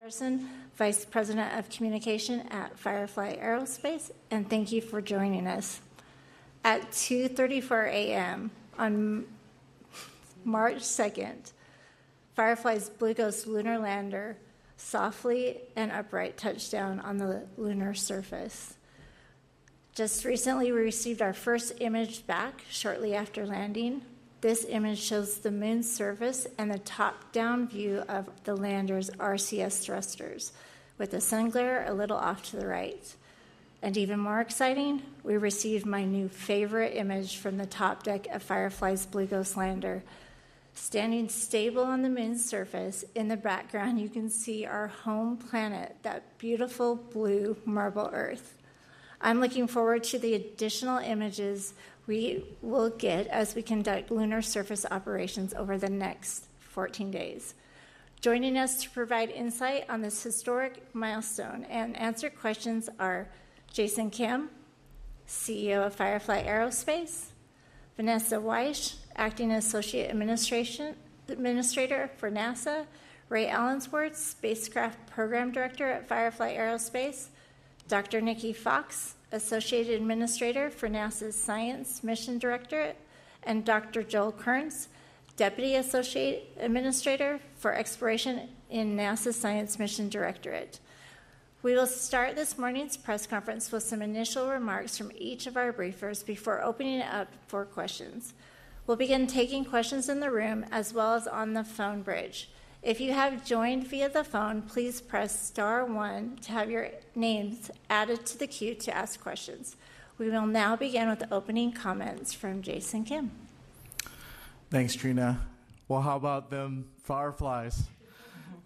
Harrison, Vice President of Communication at Firefly Aerospace, and thank you for joining us. At 2:34 a.m. on March 2nd, Firefly's Blue Ghost lunar lander softly and upright touched down on the lunar surface. Just recently, we received our first image back shortly after landing. This image shows the moon's surface and the top-down view of the lander's RCS thrusters, with the sun glare a little off to the right. And even more exciting, we received my new favorite image from the top deck of Firefly's Blue Ghost lander. Standing stable on the moon's surface, in the background you can see our home planet, that beautiful blue marble Earth. I'm looking forward to the additional images we will get as we conduct lunar surface operations over the next 14 days. Joining us to provide insight on this historic milestone and answer questions are Jason Kim, CEO of Firefly Aerospace, Vanessa Weish, Acting Associate Administrator for NASA, Ray Allensworth, Spacecraft Program Director at Firefly Aerospace, Dr. Nikki Fox, Associate Administrator for NASA's Science Mission Directorate, and Dr. Joel Kearns, Deputy Associate Administrator for Exploration in NASA's Science Mission Directorate. We will start this morning's press conference with some initial remarks from each of our briefers before opening it up for questions. We'll begin taking questions in the room as well as on the phone bridge. If you have joined via the phone, please press *1 to have your names added to the queue to ask questions. We will now begin with the opening comments from Jason Kim. Thanks, Trina. Well, how about them Fireflies?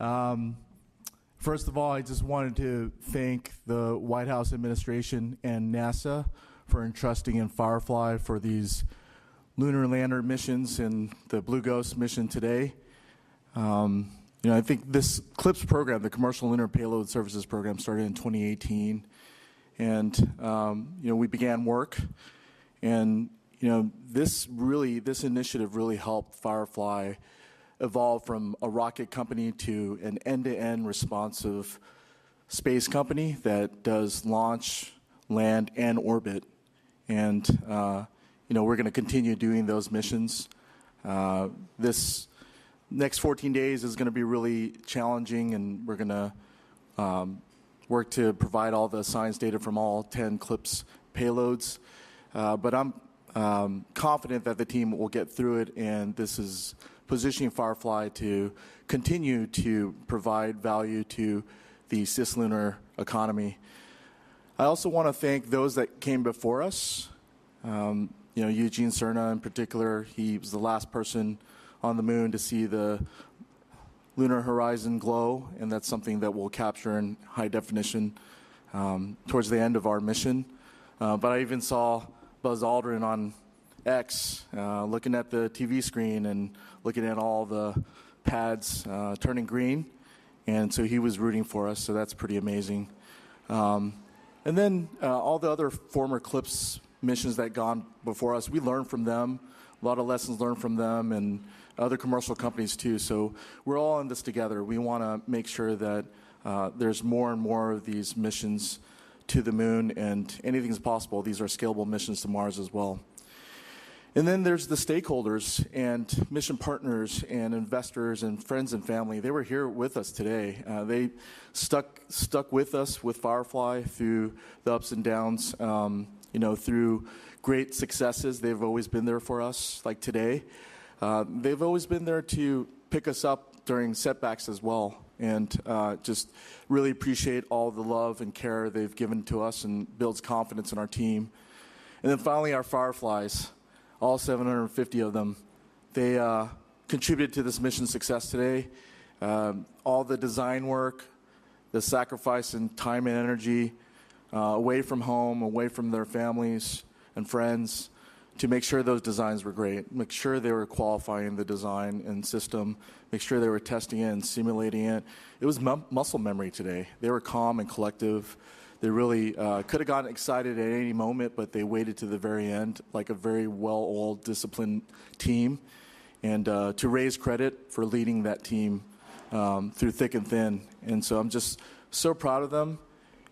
First of all, I just wanted to thank the White House administration and NASA for entrusting in Firefly for these lunar lander missions and the Blue Ghost mission today. I think this CLPS program, the Commercial Lunar Payload Services Program, started in 2018, and we began work, and this initiative really helped Firefly evolve from a rocket company to an end-to-end responsive space company that does launch, land, and orbit, and we're going to continue doing those missions. This next 14 days is going to be really challenging, and we're going to work to provide all the science data from all 10 CLPS payloads. But I'm confident that the team will get through it, and this is positioning Firefly to continue to provide value to the cislunar economy. I also want to thank those that came before us. Eugene Cerna in particular, he was the last person on the moon to see the lunar horizon glow, and that's something that we'll capture in high definition towards the end of our mission. But I even saw Buzz Aldrin on X looking at the TV screen and looking at all the pads turning green, and so he was rooting for us, so that's pretty amazing. And then all the other former CLPS missions that gone before us, we learned from them, a lot of lessons learned from them, and other commercial companies too. So we're all in this together. We want to make sure that there's more and more of these missions to the moon, and anything's possible. These are scalable missions to Mars as well. And then there's the stakeholders and mission partners and investors and friends and family. They were here with us today. They stuck with us with Firefly through the ups and downs, through great successes. They've always been there for us, like today. They've always been there to pick us up during setbacks as well, and just really appreciate all the love and care they've given to us, and builds confidence in our team. And then finally, our Fireflies, all 750 of them. They contributed to this mission success today. All the design work, the sacrifice in time and energy, away from home, away from their families and friends, to make sure those designs were great, make sure they were qualifying the design and system, make sure they were testing it and simulating it. It was muscle memory today. They were calm and collective. They really could have gotten excited at any moment, but they waited to the very end, like a very well-oiled, disciplined team. And to raise credit for leading that team through thick and thin. And so I'm just so proud of them,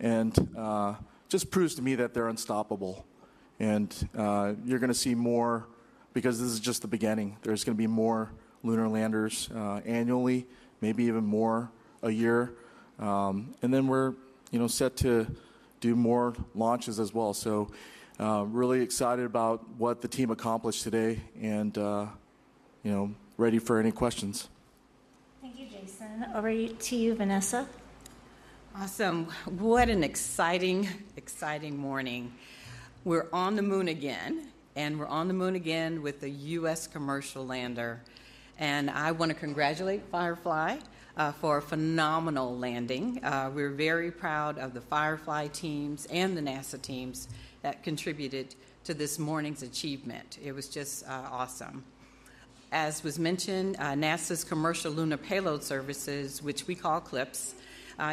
and just proves to me that they're unstoppable. And you're going to see more, because this is just the beginning. There's going to be more lunar landers annually, maybe even more a year. And then we're set to do more launches as well. So really excited about what the team accomplished today, and ready for any questions. Thank you, Jason. Over to you, Vanessa. Awesome. What an exciting morning. We're on the moon again, and we're on the moon again with the U.S. commercial lander. And I want to congratulate Firefly for a phenomenal landing. We're very proud of the Firefly teams and the NASA teams that contributed to this morning's achievement. It was just awesome. As was mentioned, NASA's Commercial Lunar Payload Services, which we call CLPS,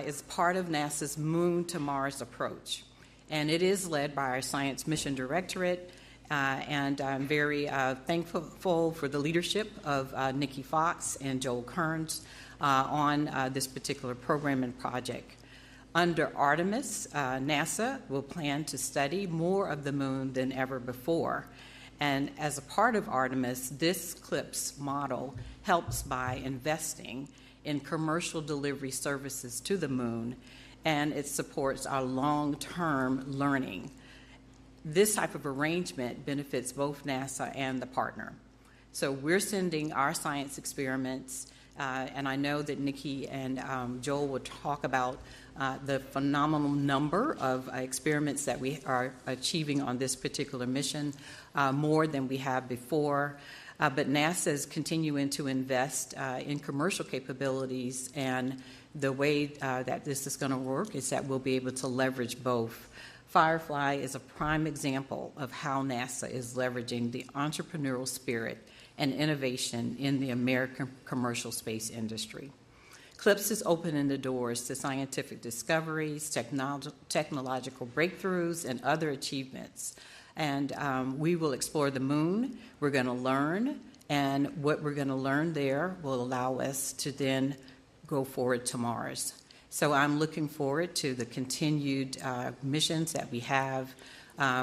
is part of NASA's Moon to Mars approach. And it is led by our Science Mission Directorate, and I'm very thankful for the leadership of Nikki Fox and Joel Kearns on this particular program and project. Under Artemis, NASA will plan to study more of the moon than ever before. And as a part of Artemis, this CLPS model helps by investing in commercial delivery services to the moon, and it supports our long-term learning. This type of arrangement benefits both NASA and the partner. So we're sending our science experiments, and I know that Nikki and Joel will talk about the phenomenal number of experiments that we are achieving on this particular mission, more than we have before. But NASA is continuing to invest in commercial capabilities, and the way that this is going to work is that we'll be able to leverage both. Firefly is a prime example of how NASA is leveraging the entrepreneurial spirit and innovation in the American commercial space industry. CLPS is opening the doors to scientific discoveries, technological breakthroughs, and other achievements. And we will explore the moon. We're going to learn, and what we're going to learn there will allow us to then go forward to Mars. So I'm looking forward to the continued missions that we have.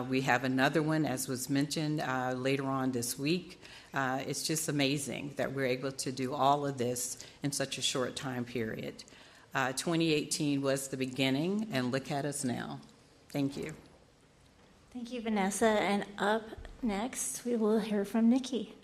We have another one, as was mentioned, later on this week. It's just amazing that we're able to do all of this in such a short time period. 2018 was the beginning, and look at us now. Thank you. Thank you, Vanessa. And up next, we will hear from Nikki.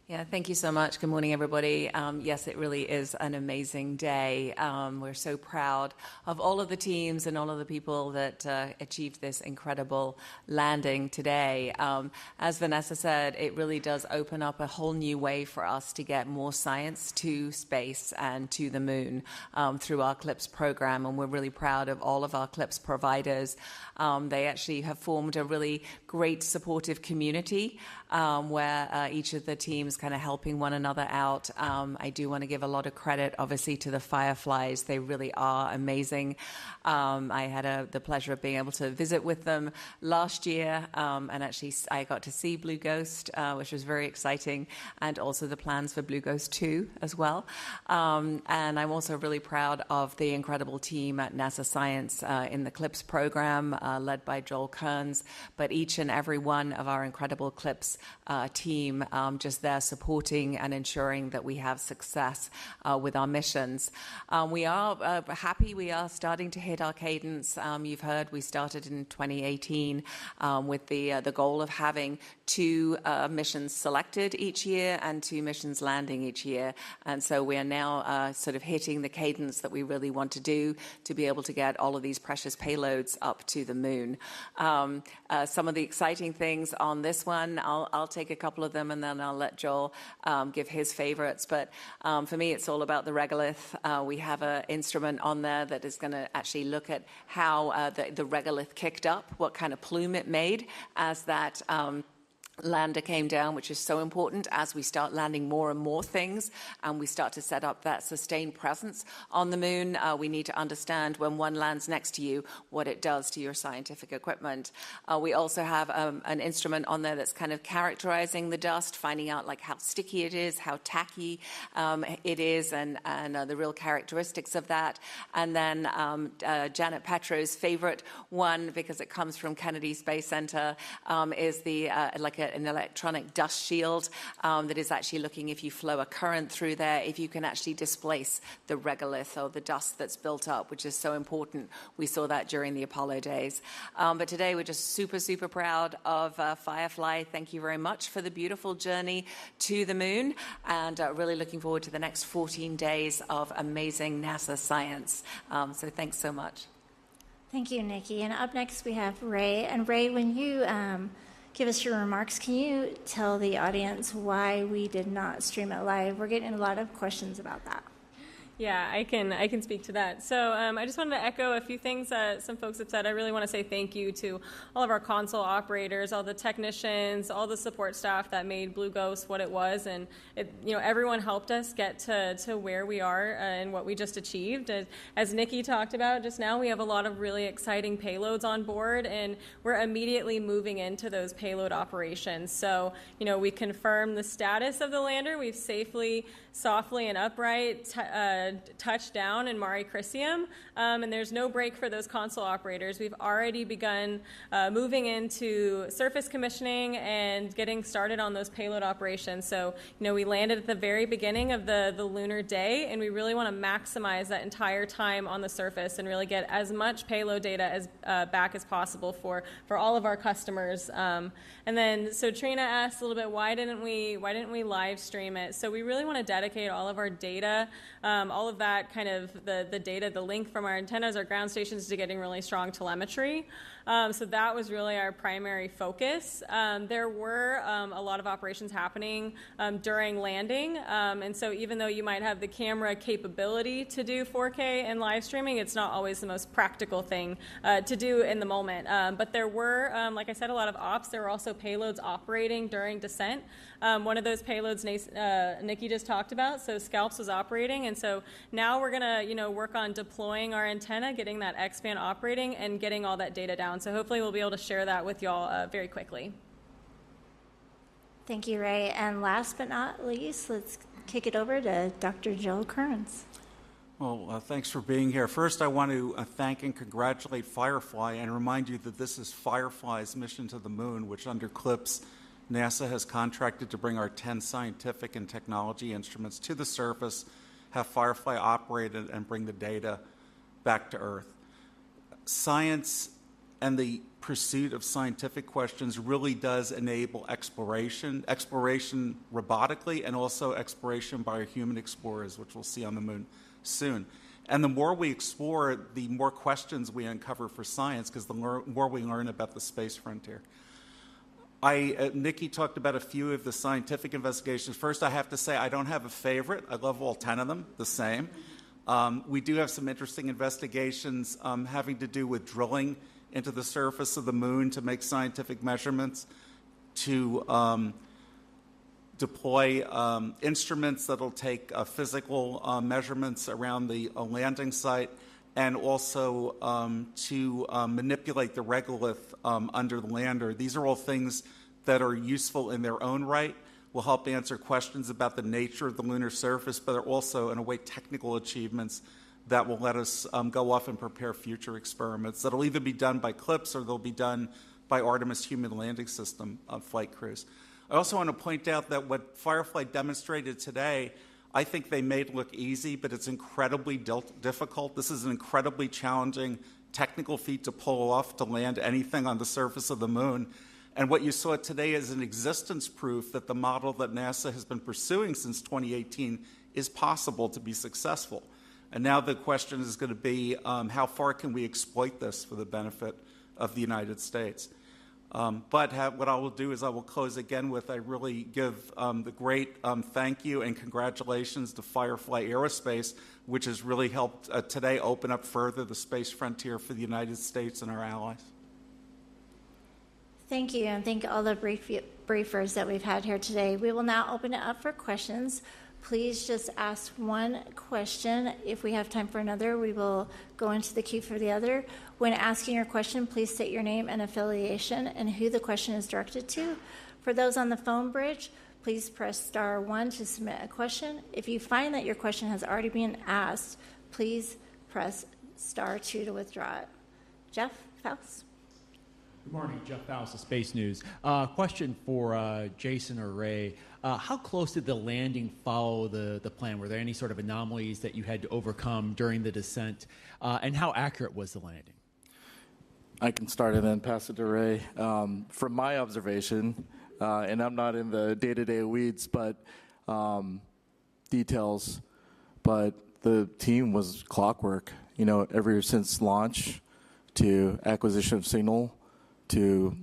Yeah, thank you so much. Good morning, everybody. Yes, it really is an amazing day. We're so proud of all of the teams and all of the people that achieved this incredible landing today. As Vanessa said, it really does open up a whole new way for us to get more science to space and to the moon through our CLPS program, and we're really proud of all of our CLPS providers. They actually have formed a really great supportive community where each of the teams kind of helping one another out. I do want to give a lot of credit, obviously, to the Fireflies. They really are amazing. I had the pleasure of being able to visit with them last year, and actually I got to see Blue Ghost, which was very exciting, and also the plans for Blue Ghost 2 as well. And I'm also really proud of the incredible team at NASA Science in the CLPS program, led by Joel Kearns, but each and every one of our incredible CLPS team just there supporting and ensuring that we have success with our missions. We are happy. We are starting to hit our cadence. You've heard we started in 2018 with the goal of having 2 missions selected each year and 2 missions landing each year. And so we are now sort of hitting the cadence that we really want to do to be able to get all of these precious payloads up to the moon. Some of the exciting things on this one, I'll take a couple of them and then I'll let Joel give his favorites. But for me, it's all about the regolith. We have an instrument on there that is going to actually look at how the regolith kicked up, what kind of plume it made as that lander came down, which is so important as we start landing more and more things and we start to set up that sustained presence on the moon. We need to understand when one lands next to you what it does to your scientific equipment. We also have an instrument on there that's kind of characterizing the dust, finding out like how sticky it is, how tacky it is, and the real characteristics of that. And then Janet Petro's favorite one, because it comes from Kennedy Space Center, is the an electronic dust shield that is actually looking, if you flow a current through there, if you can actually displace the regolith or the dust that's built up, which is so important. We saw that during the Apollo days. But today we're just super, super proud of Firefly. Thank you very much for the beautiful journey to the moon, and really looking forward to the next 14 days of amazing NASA science. So thanks so much. Thank you, Nikki. And up next we have Ray. And Ray, when you give us your remarks, can you tell the audience why we did not stream it live? We're getting a lot of questions about that. Yeah, I can speak to that. So I just wanted to echo a few things that some folks have said. I really want to say thank you to all of our console operators, all the technicians, all the support staff that made Blue Ghost what it was, and everyone helped us get to where we are and what we just achieved. As Nikki talked about just now, we have a lot of really exciting payloads on board, and we're immediately moving into those payload operations. So we confirm the status of the lander. We've safely, softly, and upright touched down in Mare Crisium, and there's no break for those console operators. We've already begun moving into surface commissioning and getting started on those payload operations. So, we landed at the very beginning of the lunar day, and we really want to maximize that entire time on the surface and really get as much payload data as back as possible for all of our customers. And then, so Trina asked a little bit, why didn't we live stream it? So we really want to dedicate all of our data, all of that kind of the data, the link from our antennas, our ground stations, to getting really strong telemetry. So that was really our primary focus. There were a lot of operations happening during landing, and so even though you might have the camera capability to do 4K and live streaming, it's not always the most practical thing to do in the moment. But there were, like I said, a lot of ops. There were also payloads operating during descent. One of those payloads Nikki just talked about, so Scalps was operating, and so now we're going to work on deploying our antenna, getting that X-band operating, and getting all that data down. So hopefully we'll be able to share that with y'all very quickly. Thank you, Ray. And last but not least, let's kick it over to Dr. Jill Kearns. Well, thanks for being here. First, I want to thank and congratulate Firefly and remind you that this is Firefly's mission to the moon, which under CLPS, NASA has contracted to bring our 10 scientific and technology instruments to the surface, have Firefly operate it, and bring the data back to Earth. Science and the pursuit of scientific questions really does enable exploration robotically, and also exploration by our human explorers, which we'll see on the moon soon. And the more we explore, the more questions we uncover for science, because the more we learn about the space frontier. Nikki talked about a few of the scientific investigations. First, I have to say I don't have a favorite. I love all 10 of them the same. We do have some interesting investigations having to do with drilling into the surface of the moon to make scientific measurements, to deploy instruments that will take physical measurements around the landing site, and also to manipulate the regolith under the lander. These are all things that are useful in their own right, will help answer questions about the nature of the lunar surface, but are also, in a way, technical achievements that will let us go off and prepare future experiments that will either be done by CLPS or they'll be done by Artemis Human Landing System flight crews. I also want to point out that what Firefly demonstrated today, I think they made look easy, but it's incredibly difficult. This is an incredibly challenging technical feat to pull off, to land anything on the surface of the moon. And what you saw today is an existence proof that the model that NASA has been pursuing since 2018 is possible to be successful. And now the question is going to be, how far can we exploit this for the benefit of the United States? What I will do is I will close again with, I really give the great thank you and congratulations to Firefly Aerospace, which has really helped today open up further the space frontier for the United States and our allies. Thank you, and thank all the briefers that we've had here today. We will now open it up for questions. Please just ask one question. If we have time for another, we will go into the queue for the other. When asking your question, please state your name and affiliation and who the question is directed to. For those on the phone bridge, please press star 1 to submit a question. If you find that your question has already been asked, please press star 2 to withdraw it. Jeff Faust. Good morning, Jeff Faust of Space News. Question for Jason or Ray. How close did the landing follow the plan? Were there any sort of anomalies that you had to overcome during the descent? And how accurate was the landing? I can start and then pass it to Ray. From my observation, and I'm not in the day-to-day weeds, but details, but the team was clockwork. You know, ever since launch to acquisition of signal to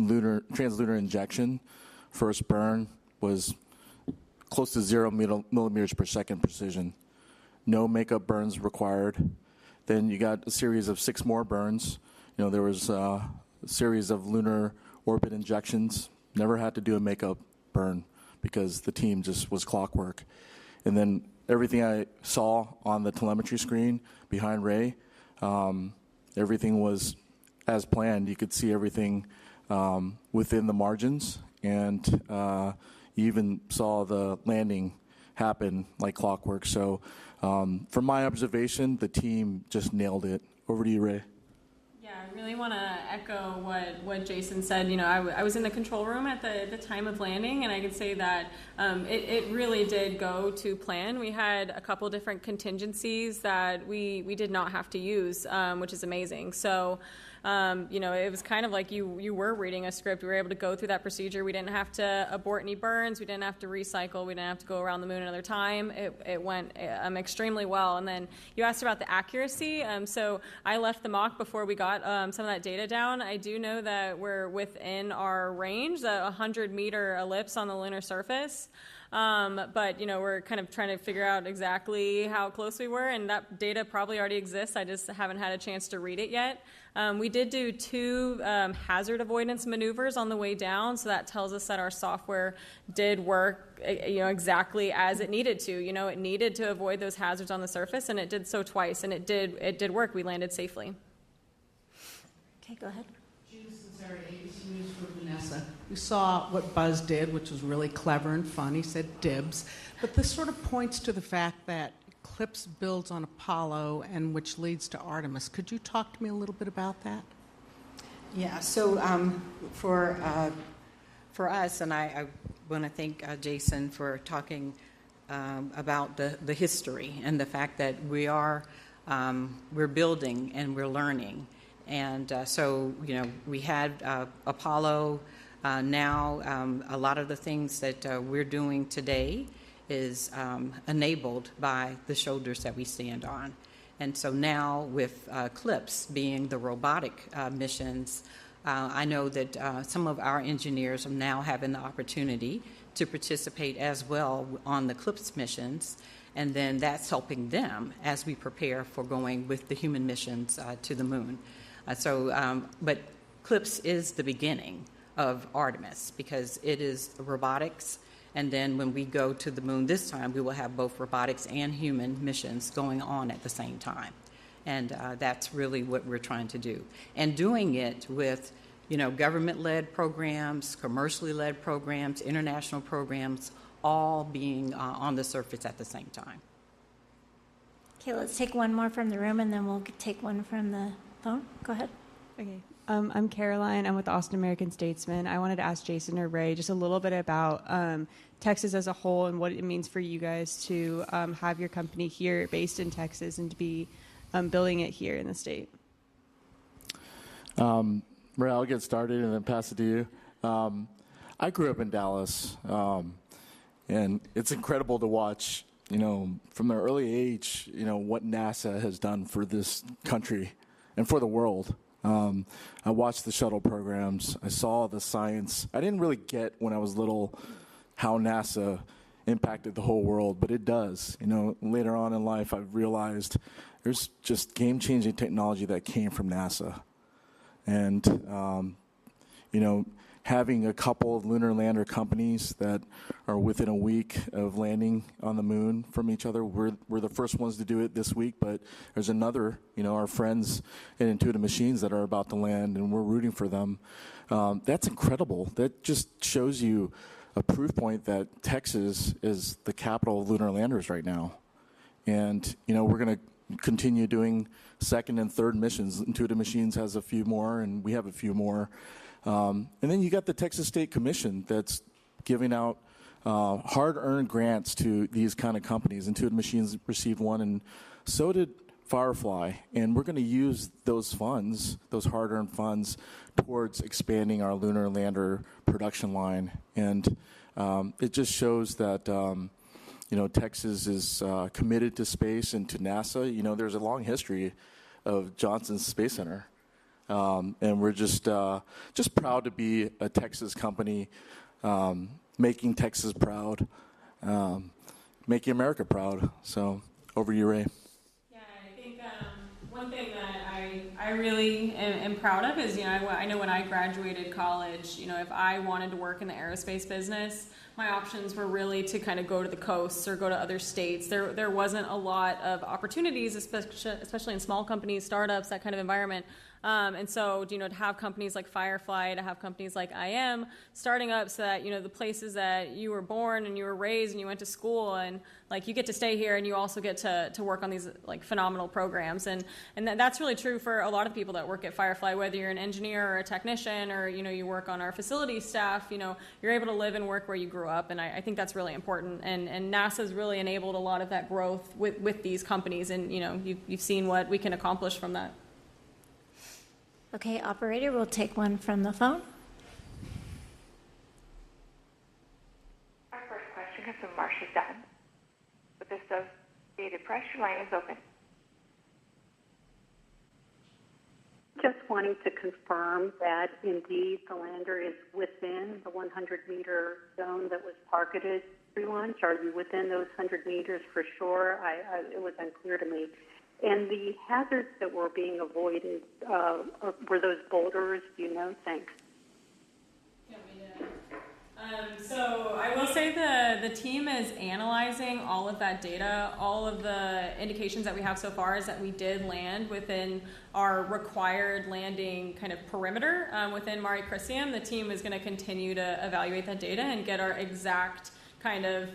translunar injection, first burn was close to 0 millimeters per second precision. No makeup burns required. Then you got a series of 6 more burns. You know, there was a series of lunar orbit injections. Never had to do a makeup burn because the team just was clockwork. And then everything I saw on the telemetry screen behind Ray, everything was as planned. You could see everything within the margins, and you even saw the landing happen like clockwork. So from my observation, the team just nailed it. Over to you, Ray. Yeah, I really want to echo what Jason said. You know, I was in the control room at the time of landing, and I can say that it really did go to plan. We had a couple different contingencies that we did not have to use, which is amazing. So, you know, it was kind of like you were reading a script. We were able to go through that procedure. We didn't have to abort any burns. We didn't have to recycle. We didn't have to go around the moon another time. It went extremely well. And then you asked about the accuracy. So I left the mock before we got some of that data down. I do know that we're within our range, the 100-meter ellipse on the lunar surface. But, you know, we're kind of trying to figure out exactly how close we were, and that data probably already exists. I just haven't had a chance to read it yet. We did do 2 hazard avoidance maneuvers on the way down, so that tells us that our software did work, you know, exactly as it needed to. You know, it needed to avoid those hazards on the surface, and it did so twice, and it did work. We landed safely. Okay, go ahead. Vanessa. You saw what Buzz did, which was really clever and fun. He said dibs. But this sort of points to the fact that Eclipse builds on Apollo, and which leads to Artemis. Could you talk to me a little bit about that? Yeah, so for us, and I want to thank Jason for talking about the history and the fact that we're building and we're learning. And so, you know, we had Apollo. Now, a lot of the things that we're doing today is enabled by the shoulders that we stand on. And so now with CLPS being the robotic missions, I know that some of our engineers are now having the opportunity to participate as well on the CLPS missions. And then that's helping them as we prepare for going with the human missions to the moon. But CLPS is the beginning of Artemis because it is robotics, and then when we go to the moon this time, we will have both robotics and human missions going on at the same time. And that's really what we're trying to do. And doing it with, you know, government-led programs, commercially-led programs, international programs, all being on the surface at the same time. Okay, let's take one more from the room, and then we'll take one from the phone. Go ahead. Okay. I'm Caroline. I'm with the Austin American Statesman. I wanted to ask Jason or Ray just a little bit about Texas as a whole and what it means for you guys to have your company here based in Texas and to be building it here in the state. Ray, I'll get started and then pass it to you. I grew up in Dallas, and it's incredible to watch, you know, from an early age, you know, what NASA has done for this country and for the world. I watched the shuttle programs. I saw the science. I didn't really get when I was little how NASA impacted the whole world, but it does. You know, later on in life, I realized there's just game-changing technology that came from NASA. And, having a couple of lunar lander companies that are within a week of landing on the moon from each other. We're the first ones to do it this week, but there's another, our friends at Intuitive Machines that are about to land, and we're rooting for them. That's incredible. That just shows you a proof point that Texas is the capital of lunar landers right now. And, we're going to continue doing second and third missions. Intuitive Machines has a few more, and we have a few more. And then you got the Texas State Commission that's giving out hard-earned grants to these kind of companies. Intuitive Machines received one, and so did Firefly. And we're going to use those funds, those hard-earned funds, towards expanding our lunar lander production line. And it just shows that, Texas is committed to space and to NASA. There's a long history of Johnson Space Center. And we're just proud to be a Texas company, making Texas proud, making America proud. So over to you, Ray. Yeah, I think one thing that I really am proud of is, I know when I graduated college, if I wanted to work in the aerospace business, my options were really to kind of go to the coasts or go to other states. There wasn't a lot of opportunities, especially in small companies, startups, that kind of environment. And so, to have companies like Firefly, to have companies like IM starting up so that, the places that you were born and you were raised and you went to school and, you get to stay here and you also get to work on these, phenomenal programs. And that's really true for a lot of people that work at Firefly, whether you're an engineer or a technician or, you work on our facilities staff, you're able to live and work where you grew up. And I think that's really important. And NASA's really enabled a lot of that growth with these companies. And, you've seen what we can accomplish from that. Okay, operator, we'll take one from the phone. Our first question comes from Marcia Dunn with the Associated Press. Your line is open. Just wanting to confirm that indeed the lander is within the 100-meter zone that was targeted pre-launch. Are you within those 100 meters for sure? It was unclear to me. And the hazards that were being avoided, were those boulders? Do you know? Thanks. So I will say the team is analyzing all of that data. All of the indications that we have so far is that we did land within our required landing kind of perimeter within Mare Crisium. The team is going to continue to evaluate that data and get our exact kind of,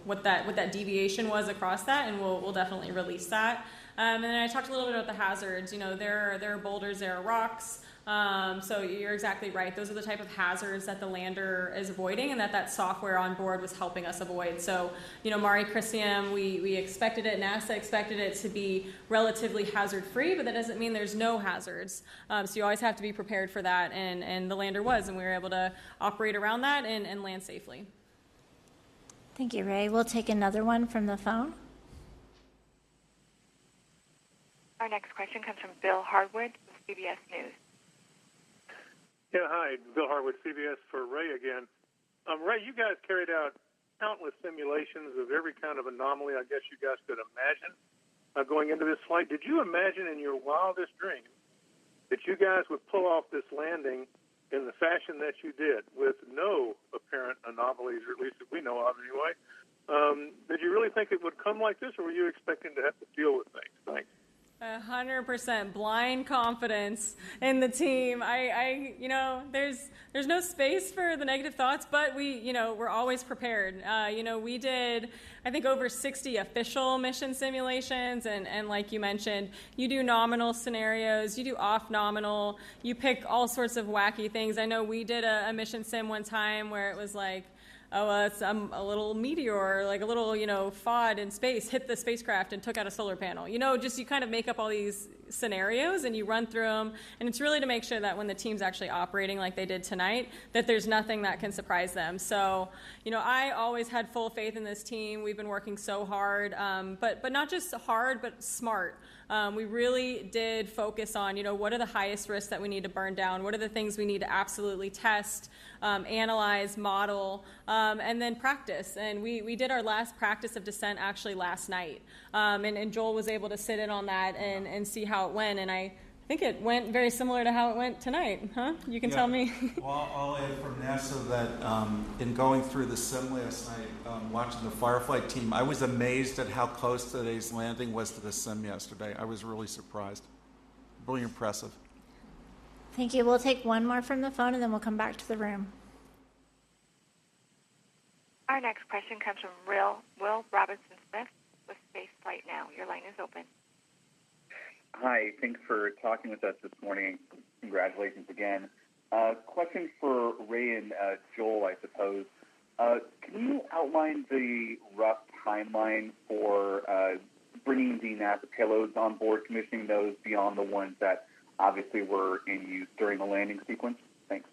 what that deviation was across that, and we'll definitely release that. And then I talked a little bit about the hazards. There are boulders, there are rocks. So you're exactly right. Those are the type of hazards that the lander is avoiding and that software on board was helping us avoid. So, Mare Crisium, we expected it, NASA expected it to be relatively hazard-free, but that doesn't mean there's no hazards. So you always have to be prepared for that, and the lander was, and we were able to operate around that and land safely. Thank you, Ray. We'll take another one from the phone. Our next question comes from Bill Harwood with CBS News. Yeah, hi. Bill Harwood, CBS for Ray again. Ray, you guys carried out countless simulations of every kind of anomaly I guess you guys could imagine going into this flight. Did you imagine in your wildest dreams that you guys would pull off this landing in the fashion that you did with no apparent anomalies, or at least that we know of anyway? Did you really think it would come like this, or were you expecting to have to deal with things? Thanks. 100% blind confidence in the team. There's no space for the negative thoughts, but we're always prepared. We did, I think, over 60 official mission simulations, and like you mentioned, you do nominal scenarios, you do off nominal, you pick all sorts of wacky things. I know we did a mission sim one time where it was like, it's a little meteor, like a little, FOD in space, hit the spacecraft and took out a solar panel. You kind of make up all these scenarios and you run through them. And it's really to make sure that when the team's actually operating like they did tonight, that there's nothing that can surprise them. So, I always had full faith in this team. We've been working so hard, but not just hard, but smart. We really did focus on, what are the highest risks that we need to burn down? What are the things we need to absolutely test, analyze, model, and then practice? And we did our last practice of descent actually last night. And Joel was able to sit in on that and see how it went. And I I think it went very similar to how it went tonight, huh? You can tell me. Well, I'll add from NASA that in going through the sim last night, watching the Firefly team, I was amazed at how close today's landing was to the sim yesterday. I was really surprised. Really impressive. Thank you. We'll take one more from the phone, and then we'll come back to the room. Our next question comes from Will Robinson-Smith with Spaceflight Now. Your line is open. Hi, thanks for talking with us this morning. Congratulations again. Question for Ray and Joel, I suppose. Can you outline the rough timeline for bringing the NASA payloads on board, commissioning those beyond the ones that obviously were in use during the landing sequence? Thanks.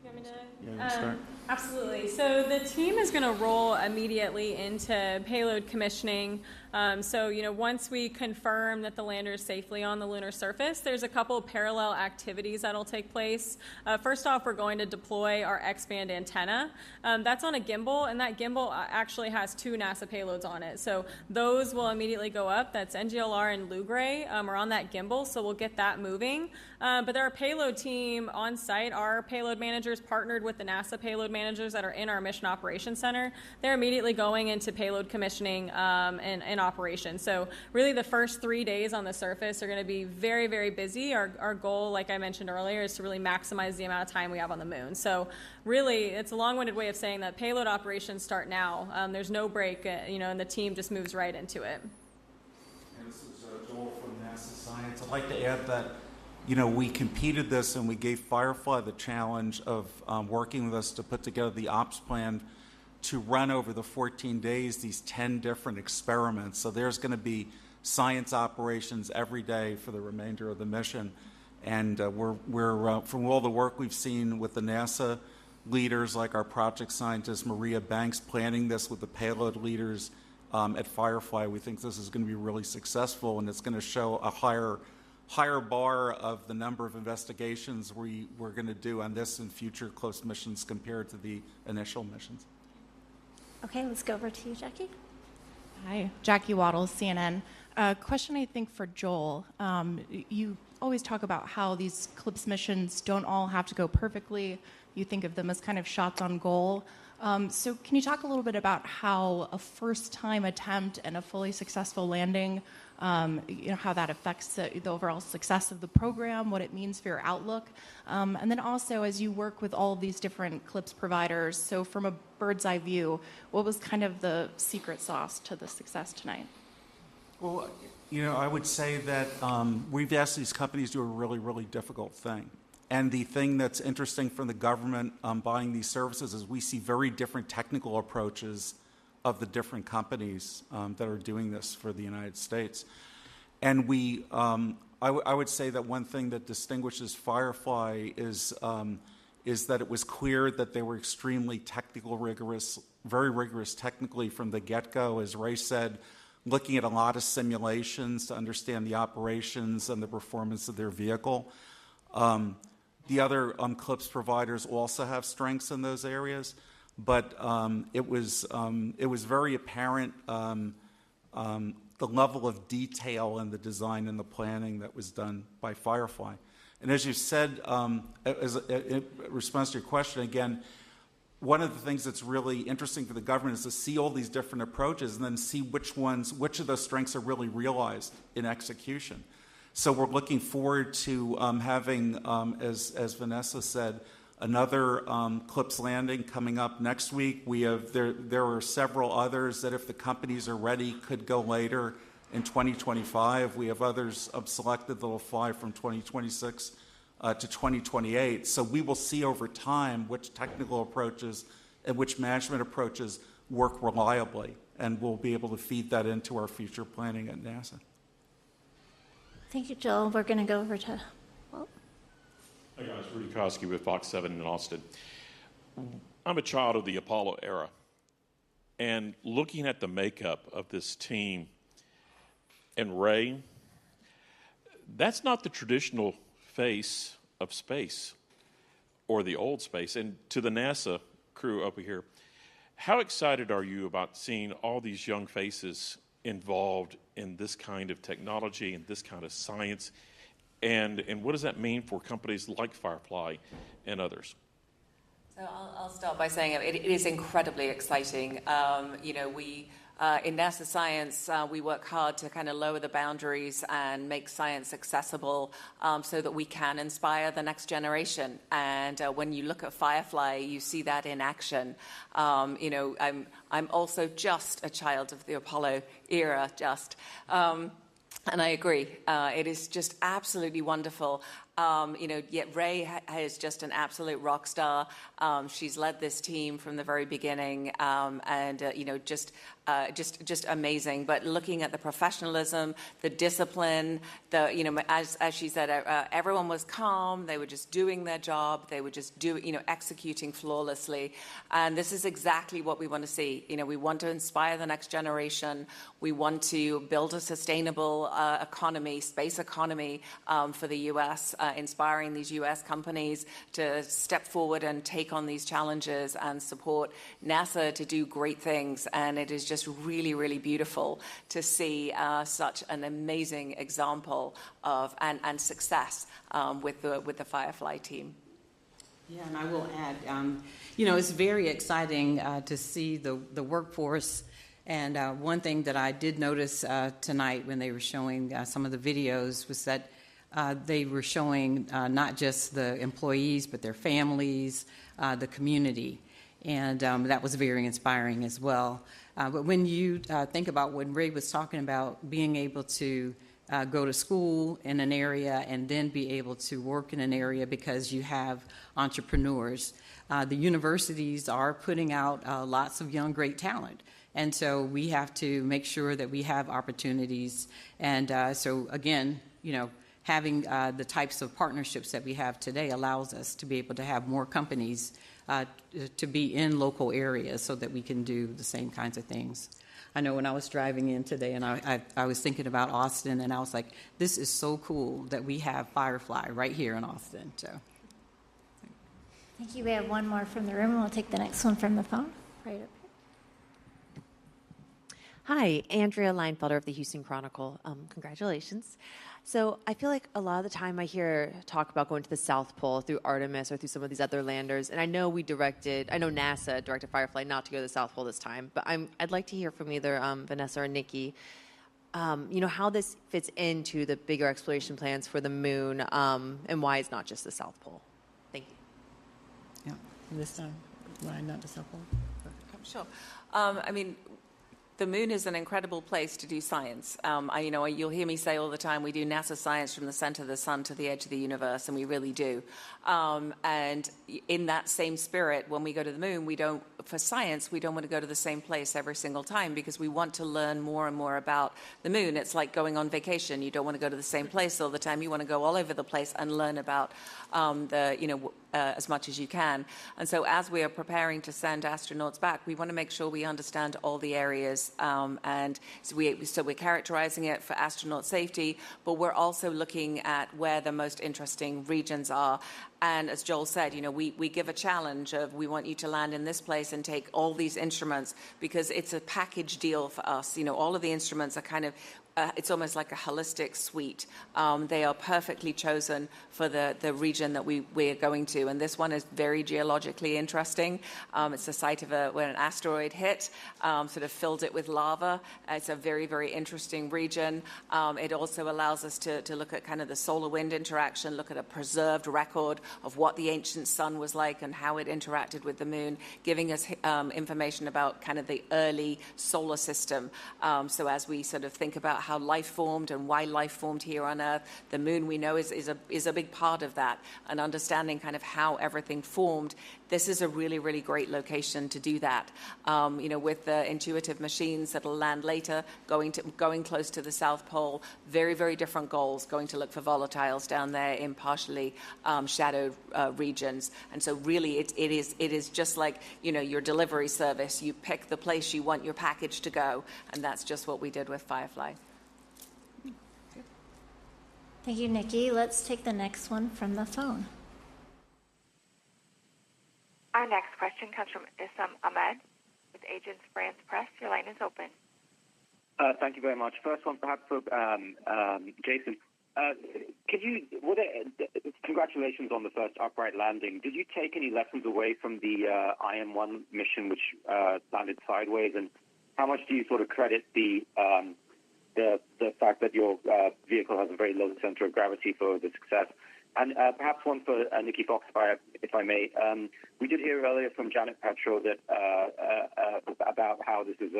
You want me to start? Absolutely. So the team is going to roll immediately into payload commissioning. Once we confirm that the lander is safely on the lunar surface, there's a couple of parallel activities that'll take place. First off, we're going to deploy our X-band antenna. That's on a gimbal, and that gimbal actually has 2 NASA payloads on it. So those will immediately go up. That's NGLR and Lugray are on that gimbal, so we'll get that moving. But our payload team on site, our payload managers partnered with the NASA payload managers that are in our Mission Operations Center. They're immediately going into payload commissioning and operation. So really the first 3 days on the surface are going to be very, very busy. Our goal, like I mentioned earlier, is to really maximize the amount of time we have on the moon. So really, it's a long-winded way of saying that payload operations start now. There's no break, and the team just moves right into it. And this is Joel from NASA Science. I'd like to add that we competed this and we gave Firefly the challenge of working with us to put together the ops plan to run over the 14 days these 10 different experiments. So there's going to be science operations every day for the remainder of the mission. And we're from all the work we've seen with the NASA leaders, like our project scientist Maria Banks, planning this with the payload leaders at Firefly, we think this is going to be really successful, and it's going to show a higher bar of the number of investigations we're going to do on this and future close missions compared to the initial missions. Okay, let's go over to you, Jackie. Hi, Jackie Waddles, CNN. Question, I think, for Joel. You always talk about how these CLPS missions don't all have to go perfectly. You think of them as kind of shots on goal. So can you talk a little bit about how a first-time attempt and a fully successful landing, how that affects the overall success of the program, what it means for your outlook? And then also, as you work with all of these different CLPS providers, so from a bird's eye view, what was kind of the secret sauce to the success tonight? Well, I would say that we've asked these companies to do a really, really difficult thing. And the thing that's interesting from the government buying these services is we see very different technical approaches of the different companies that are doing this for the United States. And I would say that one thing that distinguishes Firefly is that it was clear that they were extremely technical, rigorous, very rigorous technically from the get-go, as Ray said, looking at a lot of simulations to understand the operations and the performance of their vehicle. The other CLPS providers also have strengths in those areas, but it was very apparent the level of detail in the design and the planning that was done by Firefly. And as you said, in response to your question, again, one of the things that's really interesting for the government is to see all these different approaches and then see which of those strengths are really realized in execution. So we're looking forward to having, as Vanessa said, another CLPS landing coming up next week. There are several others that, if the companies are ready, could go later in 2025. We have others selected that will fly from 2026 to 2028. So we will see over time which technical approaches and which management approaches work reliably, and we'll be able to feed that into our future planning at NASA. Thank you, Joel. We're going to go over to Walt. Hey guys, Rudy Koski with Fox 7 in Austin. I'm a child of the Apollo era, and looking at the makeup of this team and Ray, that's not the traditional face of space or the old space. And to the NASA crew over here, how excited are you about seeing all these young faces involved in this kind of technology and this kind of science And what does that mean for companies like Firefly and others? So I'll start by saying it is incredibly exciting. We in NASA science, we work hard to kind of lower the boundaries and make science accessible so that we can inspire the next generation. And when you look at Firefly, you see that in action. I'm also just a child of the Apollo era, and I agree. It is just absolutely wonderful. Yet Ray is just an absolute rock star. She's led this team from the very beginning, just amazing. But looking at the professionalism, the discipline, as she said, everyone was calm. They were just doing their job. They were just executing flawlessly. And this is exactly what we want to see. We want to inspire the next generation. We want to build a sustainable space economy for the U.S., inspiring these U.S. companies to step forward and take on these challenges and support NASA to do great things. And it is just really, really beautiful to see such an amazing example of and success with the Firefly team. Yeah, and I will add, it's very exciting to see the workforce. And one thing that I did notice tonight when they were showing some of the videos was that they were showing not just the employees, but their families, the community. And that was very inspiring as well. But when you think about when Ray was talking about being able to go to school in an area and then be able to work in an area because you have entrepreneurs, the universities are putting out lots of young, great talent. And so we have to make sure that we have opportunities. And so, again, having the types of partnerships that we have today allows us to be able to have more companies to be in local areas so that we can do the same kinds of things. I know when I was driving in today and I was thinking about Austin, and I was like, this is so cool that we have Firefly right here in Austin. So. Thank you. We have one more from the room, and we'll take the next one from the phone. Right up here. Hi, Andrea Leinfelder of the Houston Chronicle. Congratulations. So I feel like a lot of the time I hear talk about going to the South Pole through Artemis or through some of these other landers, and I know NASA directed Firefly not to go to the South Pole this time, but I'd like to hear from either Vanessa or Nikki, how this fits into the bigger exploration plans for the moon, and why it's not just the South Pole. Thank you. Yeah, this time, why not the South Pole? Sure. The moon is an incredible place to do science. You'll hear me say all the time, we do NASA science from the center of the sun to the edge of the universe, and we really do. And in that same spirit, when we go to the moon, for science, we don't want to go to the same place every single time because we want to learn more and more about the moon. It's like going on vacation. You don't want to go to the same place all the time. You want to go all over the place and learn about as much as you can. And so as we are preparing to send astronauts back, we want to make sure we understand all the areas. And so we're characterizing it for astronaut safety, but we're also looking at where the most interesting regions are. And as Joel said, we give a challenge of we want you to land in this place and take all these instruments because it's a package deal for us. All of the instruments are kind of it's almost like a holistic suite. They are perfectly chosen for the region that we're going to. And this one is very geologically interesting. It's the site of when an asteroid hit, sort of filled it with lava. It's a very, very interesting region. It also allows us to look at kind of the solar-wind interaction, look at a preserved record of what the ancient sun was like and how it interacted with the moon, giving us information about kind of the early solar system. So as we sort of think about how life formed and why life formed here on Earth, the moon we know is a big part of that, and understanding kind of how everything formed. This is a really, really great location to do that. With the intuitive machines that'll land later, going close to the South Pole, very, very different goals, going to look for volatiles down there in partially shadowed regions. And so really it is just like, your delivery service. You pick the place you want your package to go, and that's just what we did with Firefly. Thank you, Nikki. Let's take the next one from the phone. Our next question comes from Issam Ahmed with Agence France Press. Your line is open. Thank you very much. First one, perhaps for Jason. Congratulations on the first upright landing. Did you take any lessons away from the IM-1 mission, which landed sideways, and how much do you sort of credit the fact that your vehicle has a very low center of gravity for the success? And perhaps one for Nikki Fox, if I may. We did hear earlier from Janet Petro that about how this is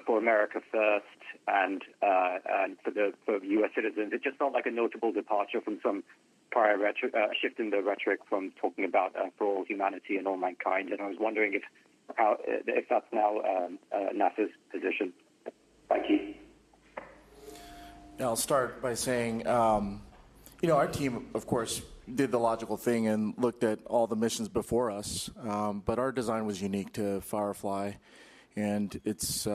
for America first and for U.S. citizens. It just felt like a notable departure from some prior shift in the rhetoric from talking about for all humanity and all mankind. And I was wondering if that's now NASA's position. Thank you. I'll start by saying, our team, of course, did the logical thing and looked at all the missions before us, but our design was unique to Firefly, and it's,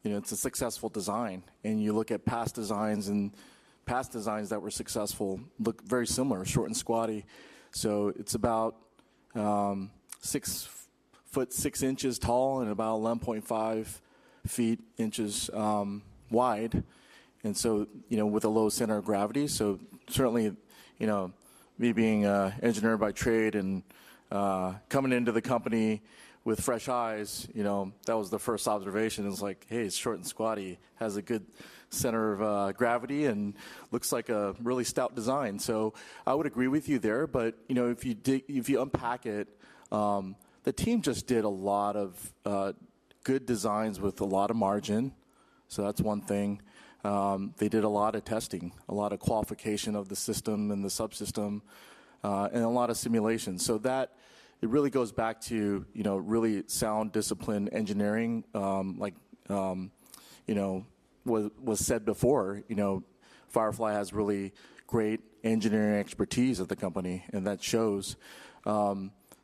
it's a successful design. And you look at past designs, and past designs that were successful look very similar, short and squatty. So it's about 6 foot 6 inches tall and about 11.5 inches wide. And so, with a low center of gravity. So certainly, me being an engineer by trade and coming into the company with fresh eyes, that was the first observation. It's like, hey, it's short and squatty, has a good center of gravity, and looks like a really stout design. So I would agree with you there. But if you unpack it, the team just did a lot of good designs with a lot of margin. So that's one thing. They did a lot of testing, a lot of qualification of the system and the subsystem, and a lot of simulation. So that it really goes back to really sound, disciplined engineering, was said before. Firefly has really great engineering expertise at the company, and that shows.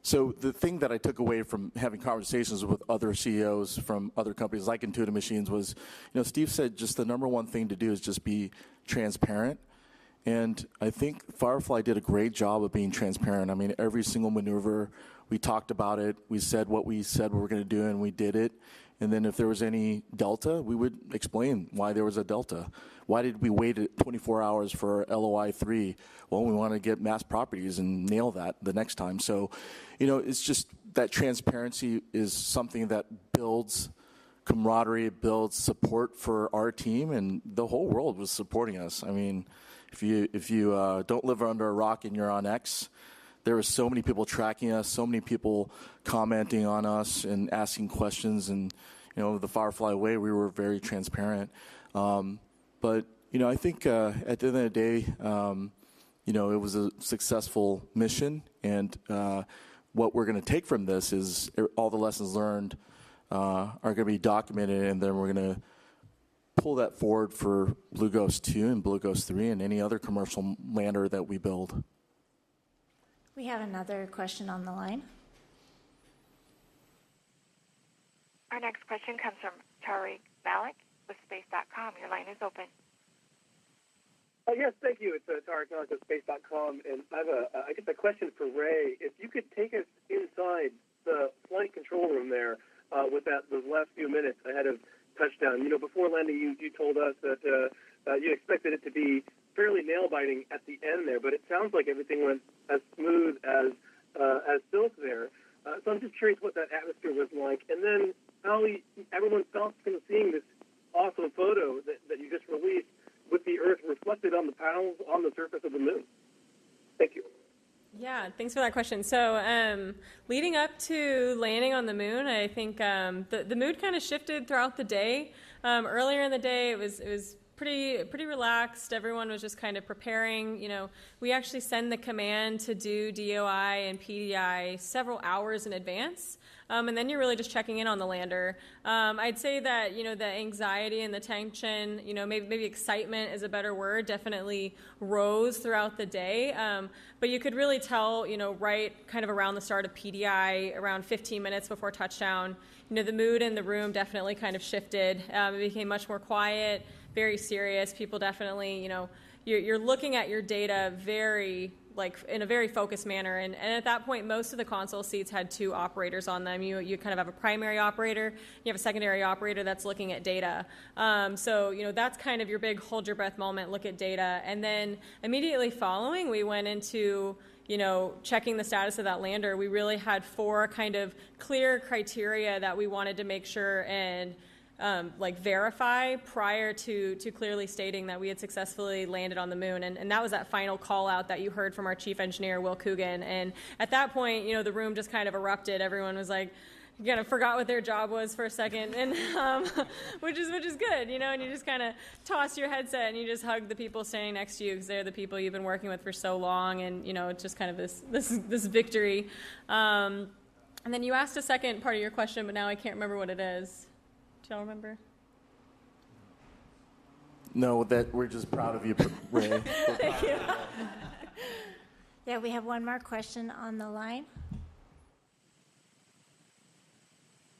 So the thing that I took away from having conversations with other CEOs from other companies like Intuitive Machines was, Steve said just the number one thing to do is just be transparent. And I think Firefly did a great job of being transparent. I mean, every single maneuver, we talked about it. We said what we said we were going to do, and we did it. And then if there was any delta, we would explain why there was a delta. Why did we wait 24 hours for LOI 3? Well, we want to get mass properties and nail that the next time. So, it's just that transparency is something that builds camaraderie, builds support for our team, and the whole world was supporting us. I mean, if you don't live under a rock and you're on X, there were so many people tracking us, so many people commenting on us and asking questions. And, the Firefly way, we were very transparent. But, I think at the end of the day, it was a successful mission. And what we're going to take from this is all the lessons learned are going to be documented, and then we're going to pull that forward for Blue Ghost 2 and Blue Ghost 3 and any other commercial lander that we build. We have another question on the line. Our next question comes from Tariq Malik with Space.com. Your line is open. Yes, thank you. It's Tariq Malik with Space.com, and I have a question for Ray. If you could take us inside the flight control room there with those last few minutes ahead of touchdown. Before landing, you told us that you expected it to be fairly nail-biting at the end there, but it sounds like everything went as smooth as silk there. So I'm just curious what that atmosphere was like, and then how everyone felt from seeing this awesome photo that you just released with the Earth reflected on the panels on the surface of the moon. Thank you. Yeah, thanks for that question. So leading up to landing on the moon, I think the mood kind of shifted throughout the day. Earlier in the day, it was pretty relaxed. Everyone was just kind of preparing. We actually send the command to do DOI and PDI several hours in advance. And then you're really just checking in on the lander. I'd say that, the anxiety and the tension, maybe excitement is a better word, definitely rose throughout the day. But you could really tell, right kind of around the start of PDI, around 15 minutes before touchdown, the mood in the room definitely kind of shifted. It became much more quiet, very serious. People definitely, you're looking at your data very, like in a very focused manner. And at that point, most of the console seats had 2 operators on them. You kind of have a primary operator, you have a secondary operator that's looking at data. So, that's kind of your big hold your breath moment, look at data. And then immediately following, we went into checking the status of that lander. We really had 4 kind of clear criteria that we wanted to make sure and verify prior to clearly stating that we had successfully landed on the moon. And that was that final call out that you heard from our chief engineer, Will Coogan. And at that point, the room just kind of erupted. Everyone was like, kind of forgot what their job was for a second, and which is good, and you just kind of toss your headset and you just hug the people standing next to you because they're the people you've been working with for so long, and it's just kind of this victory. And then you asked a second part of your question, but now I can't remember what it is. Do y'all remember? No, that we're just proud of you, Ray. Thank you. Yeah, we have one more question on the line.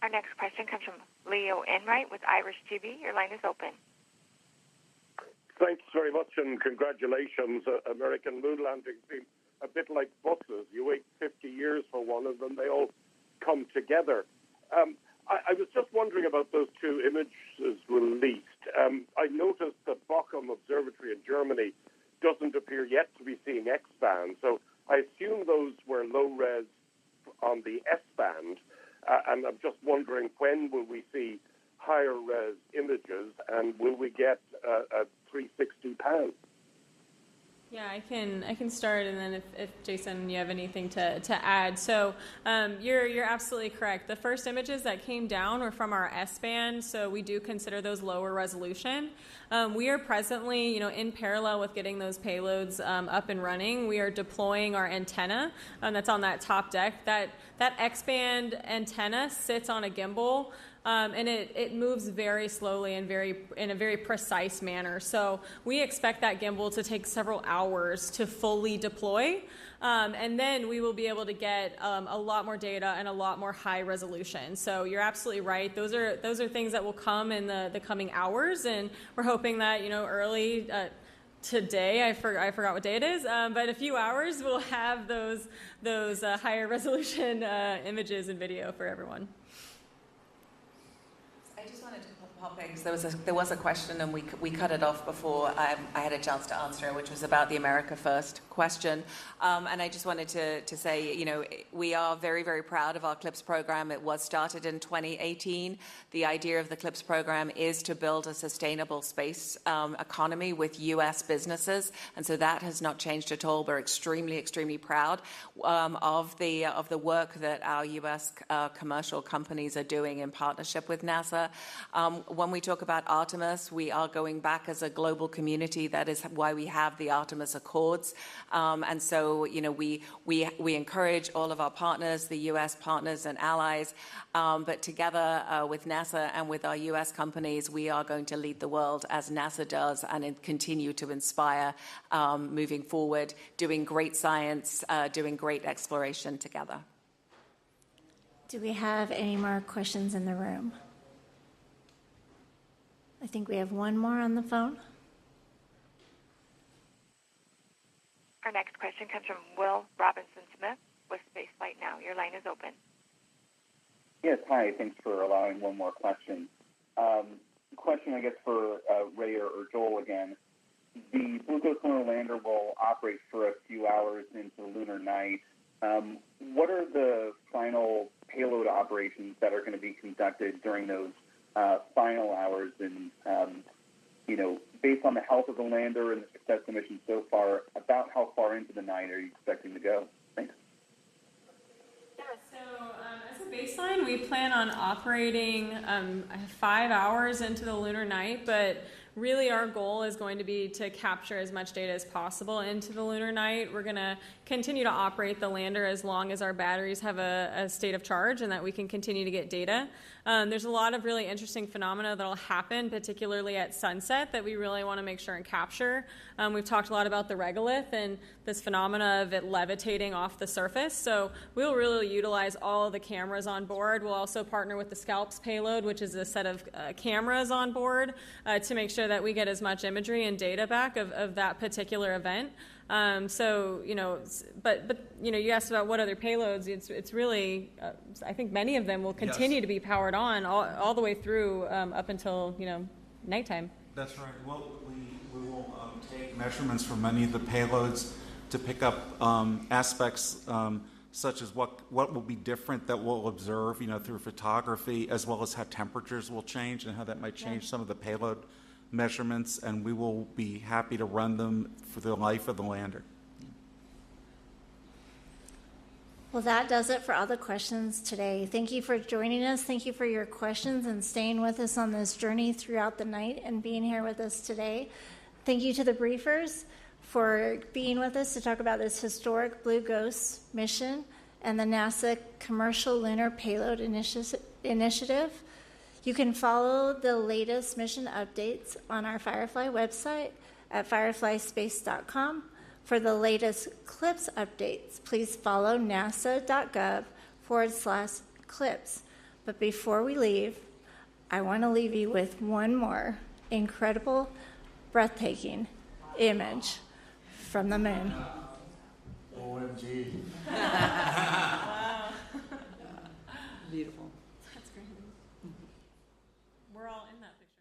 Our next question comes from Leo Enright with Irish TV. Your line is open. Thanks very much, and congratulations. American moon landings seem a bit like buses. You wait 50 years for one of them, they all come together. I was just wondering about those 2 images released. I noticed that Bochum Observatory in Germany doesn't appear yet to be seeing X-band, so I assume those were low-res on the S-band, and I'm just wondering, when will we see higher-res images, and will we get a 360 pan? Yeah, I can start, and then if Jason, you have anything to add. So you're absolutely correct. The first images that came down were from our S-band, so we do consider those lower resolution. We are presently, in parallel with getting those payloads up and running, we are deploying our antenna that's on that top deck. That X-band antenna sits on a gimbal. And it moves very slowly and in a very precise manner. So we expect that gimbal to take several hours to fully deploy, and then we will be able to get a lot more data and a lot more high resolution. So you're absolutely right. Those are things that will come in the coming hours, and we're hoping that early. Today, I forgot what day it is, but in a few hours we'll have those higher resolution images and video for everyone. I just wanted to pop in because there was a question and we cut it off before I had a chance to answer it, which was about the America First question. And I just wanted to say, we are very, very proud of our CLPS program. It was started in 2018. The idea of the CLPS program is to build a sustainable space economy with U.S. businesses, and so that has not changed at all. We're extremely, extremely proud of the work that our U.S. Commercial companies are doing in partnership with NASA. When we talk about Artemis, we are going back as a global community. That is why we have the Artemis Accords. And so, we encourage all of our partners, the U.S. partners and allies, but together with NASA and with our U.S. companies, we are going to lead the world as NASA does and continue to inspire moving forward, doing great science, doing great exploration together. Do we have any more questions in the room? I think we have one more on the phone. Our next question comes from Will Robinson-Smith with Spaceflight Now. Your line is open. Yes, hi. Thanks for allowing one more question. Question, I guess, for Ray or Joel again. The Blue Ghost lunar lander will operate for a few hours into the lunar night. What are the final payload operations that are going to be conducted during those final hours? And, based on the health of the lander and the success of the mission so far, about how far into the night are you expecting to go? Thanks. Yeah, so as a baseline, we plan on operating 5 hours into the lunar night, but really our goal is going to be to capture as much data as possible into the lunar night. We're going to continue to operate the lander as long as our batteries have a state of charge and that we can continue to get data. There's a lot of really interesting phenomena that will happen, particularly at sunset, that we really want to make sure and capture. We've talked a lot about the regolith and this phenomena of it levitating off the surface. So we'll really utilize all of the cameras on board. We'll also partner with the Scalps payload, which is a set of cameras on board to make sure that we get as much imagery and data back of that particular event. So, but you asked about what other payloads. It's really, I think many of them will continue to be powered on all the way through up until, nighttime. That's right. Well, we will take measurements from many of the payloads to pick up aspects such as what will be different that we'll observe, through photography, as well as how temperatures will change and how that might change some of the payload measurements, and we will be happy to run them for the life of the lander. Well, that does it for all the questions today. Thank you for joining us. Thank you for your questions and staying with us on this journey throughout the night and being here with us today. Thank you to the briefers for being with us to talk about this historic Blue Ghost mission and the NASA Commercial Lunar Payload Initiative. You can follow the latest mission updates on our Firefly website at fireflyspace.com. For the latest CLPS updates, please follow nasa.gov/CLPS. But before we leave, I want to leave you with one more incredible, breathtaking image from the moon. OMG. Wow. Beautiful. That's great. We're all in that picture.